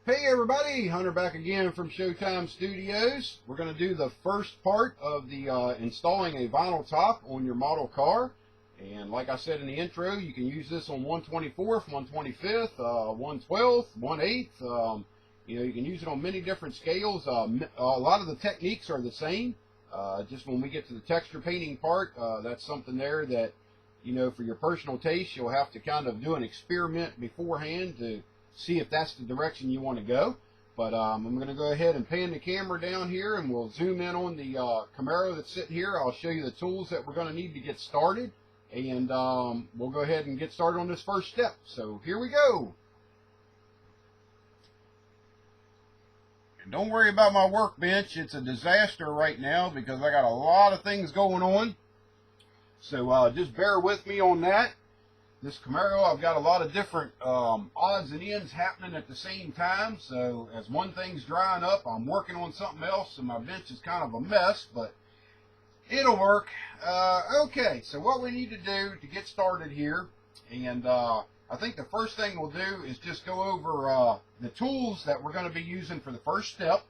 Hey everybody, Hunter back again from Showtime Studios. We're going to do the first part of the installing a vinyl top on your model car. And like I said in the intro, you can use this on 1/24th, 1/25th, 1/12th, 1/8th. You can use it on many different scales. A lot of the techniques are the same. Just when we get to the texture painting part, that's something there that, for your personal taste, you'll have to kind of do an experiment beforehand to see if that's the direction you want to go. But I'm going to go ahead and pan the camera down here, and we'll zoom in on the Camaro that's sitting here. I'll show you the tools that we're going to need to get started, and we'll go ahead and get started on this first step. So here we go. And don't worry about my workbench. It's a disaster right now because I got a lot of things going on. So just bear with me on that. This Camaro, I've got a lot of different odds and ends happening at the same time. So as one thing's drying up, I'm working on something else, and my bench is kind of a mess, but it'll work. Okay, so what we need to do to get started here, and I think the first thing we'll do is just go over the tools that we're going to be using for the first step.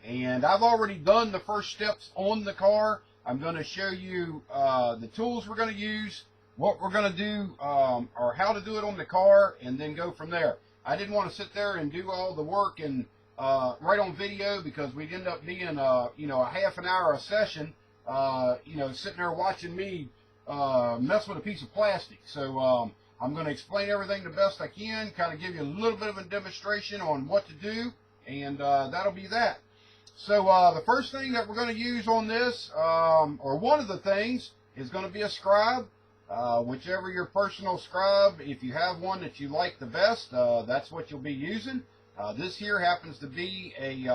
And I've already done the first steps on the car. I'm going to show you the tools we're going to use, what we're going to do, or how to do it on the car, and then go from there. I didn't want to sit there and do all the work and right on video, because we'd end up being a half an hour a session, sitting there watching me mess with a piece of plastic. So I'm going to explain everything the best I can, kind of give you a little bit of a demonstration on what to do, and that'll be that. So the first thing that we're going to use on this, or one of the things, is going to be a Scribe. Whichever your personal Scribe, if you have one that you like the best, that's what you'll be using. This here happens to be a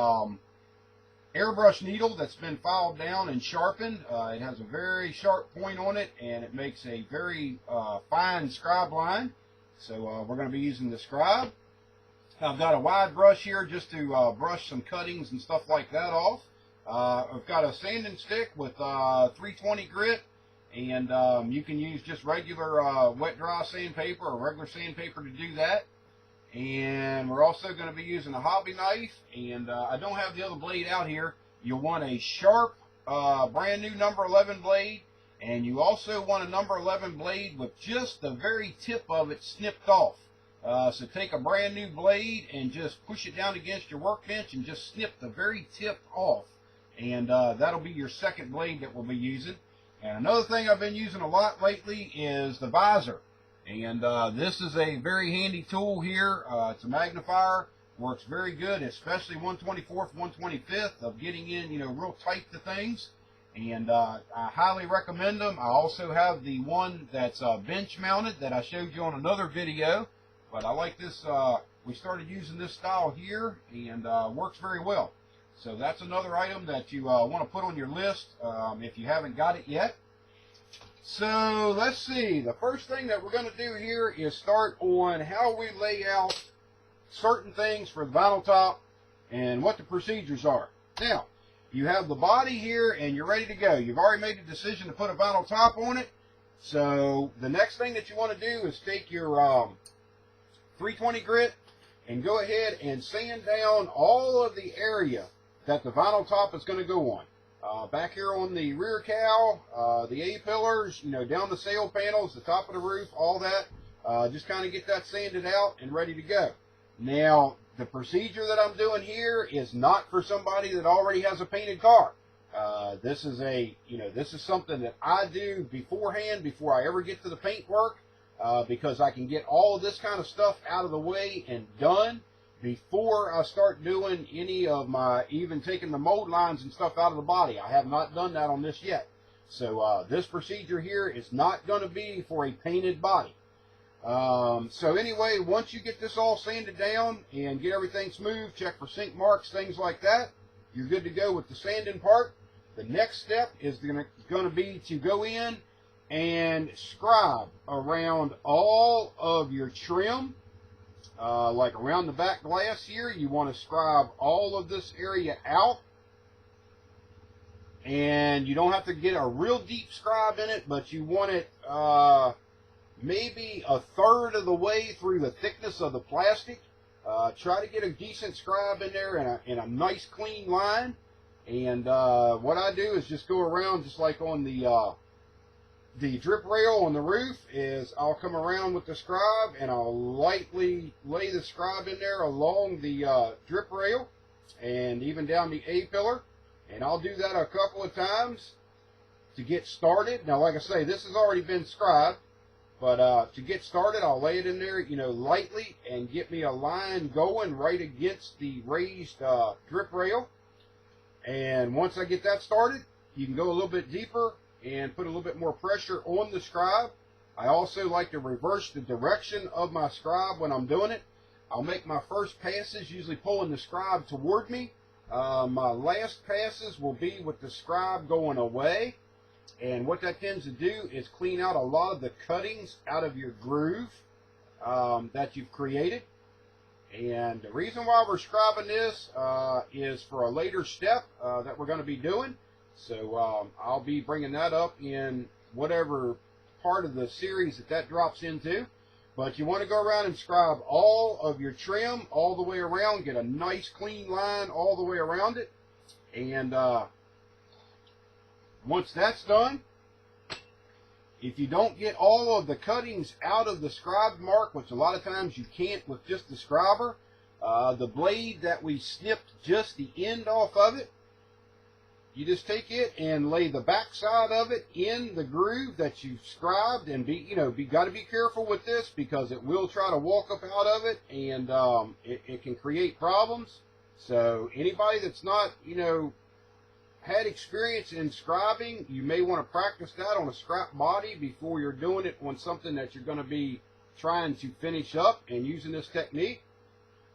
airbrush needle that's been filed down and sharpened. It has a very sharp point on it, and it makes a very fine Scribe line. So we're going to be using the Scribe. I've got a wide brush here just to brush some cuttings and stuff like that off. I've got a sanding stick with 320 grit. And you can use just regular wet dry sandpaper or regular sandpaper to do that. And we're also going to be using a hobby knife. And I don't have the other blade out here. You'll want a sharp brand new number 11 blade. And you also want a number 11 blade with just the very tip of it snipped off. So take a brand new blade and just push it down against your workbench and just snip the very tip off. And that'll be your second blade that we'll be using. And another thing I've been using a lot lately is the visor. And this is a very handy tool here. It's a magnifier. Works very good, especially 1/24th, 1/25th of getting in, real tight to things. And I highly recommend them. I also have the one that's bench mounted that I showed you on another video. But I like this. We started using this style here, and works very well. So that's another item that you want to put on your list if you haven't got it yet. So let's see. The first thing that we're going to do here is start on how we lay out certain things for the vinyl top and what the procedures are. Now, you have the body here and you're ready to go. You've already made the decision to put a vinyl top on it. So the next thing that you want to do is take your 320 grit and go ahead and sand down all of the area that the vinyl top is going to go on. Back here on the rear cowl, the A-pillars, down the sail panels, the top of the roof, all that. Just kind of get that sanded out and ready to go. Now, the procedure that I'm doing here is not for somebody that already has a painted car. This is this is something that I do beforehand, before I ever get to the paint work, because I can get all of this kind of stuff out of the way and done before I start doing any of my, even taking the mold lines and stuff out of the body. I have not done that on this yet. So this procedure here is not going to be for a painted body. So anyway, once you get this all sanded down and get everything smooth, check for sink marks, things like that, you're good to go with the sanding part. The next step is going to be to go in and scribe around all of your trim. Like around the back glass here, you want to scribe all of this area out. And you don't have to get a real deep scribe in it, but you want it maybe a third of the way through the thickness of the plastic. Try to get a decent scribe in there in a nice clean line. And what I do is just go around just like on the drip rail on the roof is I'll come around with the scribe and I'll lightly lay the scribe in there along the drip rail and even down the A-pillar. And I'll do that a couple of times to get started. Now, like I say, this has already been scribed, but to get started, I'll lay it in there, you know, lightly and get me a line going right against the raised drip rail. And once I get that started, you can go a little bit deeper and put a little bit more pressure on the scribe. I also like to reverse the direction of my scribe when I'm doing it. I'll make my first passes usually pulling the scribe toward me. My last passes will be with the scribe going away. And what that tends to do is clean out a lot of the cuttings out of your groove that you've created. And the reason why we're scribing this is for a later step that we're going to be doing. So I'll be bringing that up in whatever part of the series that drops into. But you want to go around and scribe all of your trim all the way around. Get a nice clean line all the way around it. And once that's done, if you don't get all of the cuttings out of the scribe mark, which a lot of times you can't with just the scriber, the blade that we snipped just the end off of it, you just take it and lay the back side of it in the groove that you've scribed, and got to be careful with this because it will try to walk up out of it, and it can create problems. So anybody that's not, had experience in scribing, you may want to practice that on a scrap body before you're doing it on something that you're going to be trying to finish up and using this technique.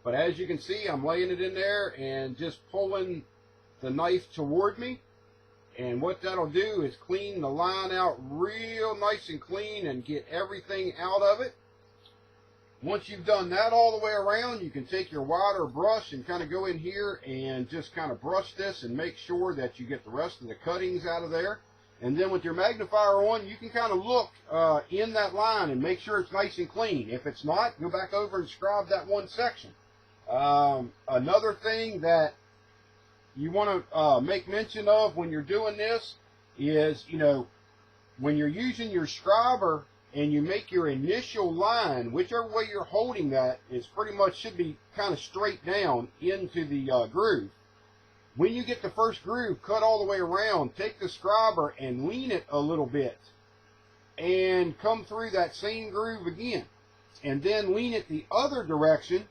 But as you can see, I'm laying it in there and just pulling the knife toward me, and what that'll do is clean the line out real nice and clean and get everything out of it. Once you've done that all the way around, you can take your wider brush and kind of go in here and just kind of brush this and make sure that you get the rest of the cuttings out of there. And then with your magnifier on, you can kind of look in that line and make sure it's nice and clean. If it's not, go back over and scribe that one section. Another thing that you want to make mention of when you're doing this is, when you're using your scriber and you make your initial line, whichever way you're holding that is pretty much should be kind of straight down into the groove. When you get the first groove cut all the way around, take the scriber and lean it a little bit and come through that same groove again, and then lean it the other direction.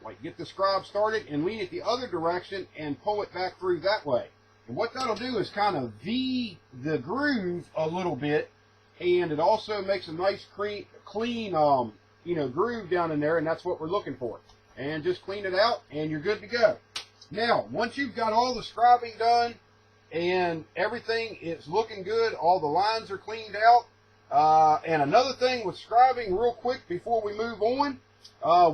Like, get the scribe started and lean it the other direction and pull it back through that way. And what that'll do is kind of V the groove a little bit, and it also makes a nice clean groove down in there, and that's what we're looking for. And just clean it out and you're good to go. Now, once you've got all the scribing done and everything is looking good, all the lines are cleaned out. And another thing with scribing real quick before we move on,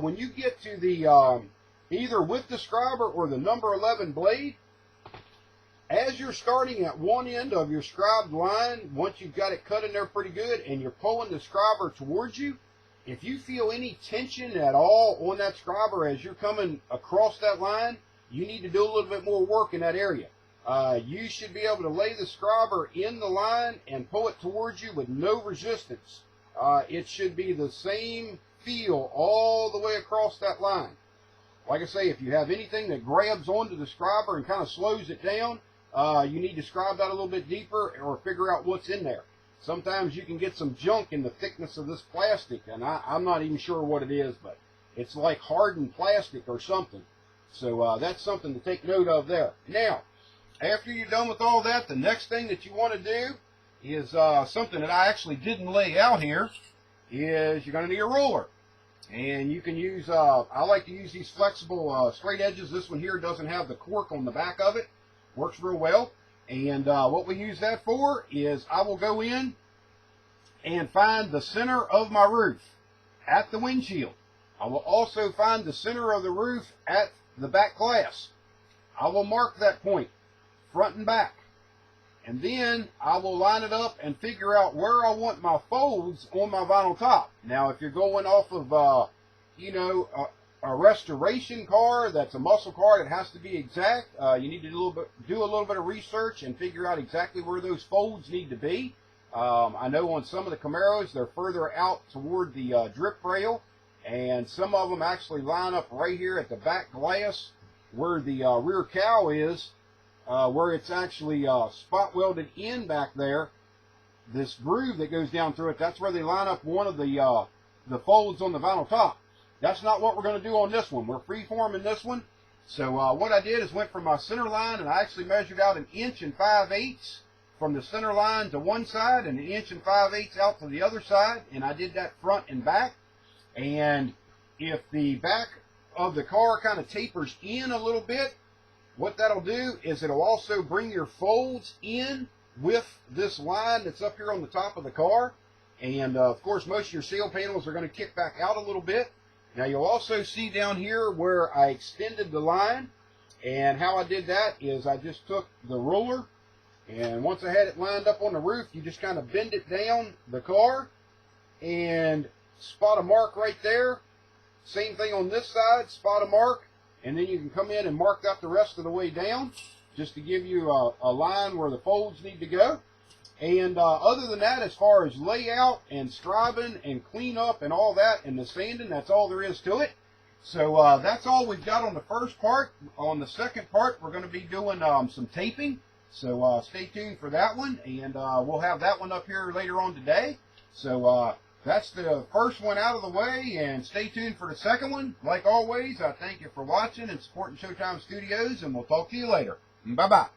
when you get to the either with the scriber or the number 11 blade, as you're starting at one end of your scribed line, once you've got it cut in there pretty good and you're pulling the scriber towards you, if you feel any tension at all on that scriber as you're coming across that line, you need to do a little bit more work in that area. You should be able to lay the scriber in the line and pull it towards you with no resistance. It should be the same feel all the way across that line. Like I say, if you have anything that grabs onto the scriber and kind of slows it down, you need to scribe that a little bit deeper or figure out what's in there. Sometimes you can get some junk in the thickness of this plastic, and I'm not even sure what it is, but it's like hardened plastic or something. So that's something to take note of there. Now, after you're done with all that, the next thing that you want to do is something that I actually didn't lay out here, is you're going to need a ruler. And you can use, I like to use these flexible straight edges. This one here doesn't have the cork on the back of it. Works real well. And what we use that for is I will go in and find the center of my roof at the windshield. I will also find the center of the roof at the back glass. I will mark that point front and back. and then I will line it up and figure out where I want my folds on my vinyl top. Now, if you're going off of, you know, a restoration car that's a muscle car that has to be exact, you need to do a little bit of research and figure out exactly where those folds need to be. I know on some of the Camaros, they're further out toward the drip rail, and some of them actually line up right here at the back glass where the rear cowl is, where it's actually spot welded in back there. This groove that goes down through it, that's where they line up one of the folds on the vinyl top. That's not what we're going to do on this one. We're freeforming this one. So what I did is went from my center line, and I actually measured out 1 5/8 inches from the center line to one side and 1 5/8 inches out to the other side, and I did that front and back. And if the back of the car kind of tapers in a little bit, what that'll do is it'll also bring your folds in with this line that's up here on the top of the car. And of course, most of your sail panels are going to kick back out a little bit. Now you'll also see down here where I extended the line, and how I did that is I just took the ruler, and once I had it lined up on the roof, you just kind of bend it down the car and spot a mark right there. Same thing on this side, spot a mark, and then you can come in and mark that the rest of the way down just to give you a line where the folds need to go. And other than that, as far as layout and scribing and cleanup and all that and the sanding, that's all there is to it. So that's all we've got on the first part. On the second part, we're going to be doing some taping. So stay tuned for that one, and we'll have that one up here later on today. So that's the first one out of the way, and stay tuned for the second one. Like always, I thank you for watching and supporting Showtime Studios, and we'll talk to you later. Bye-bye.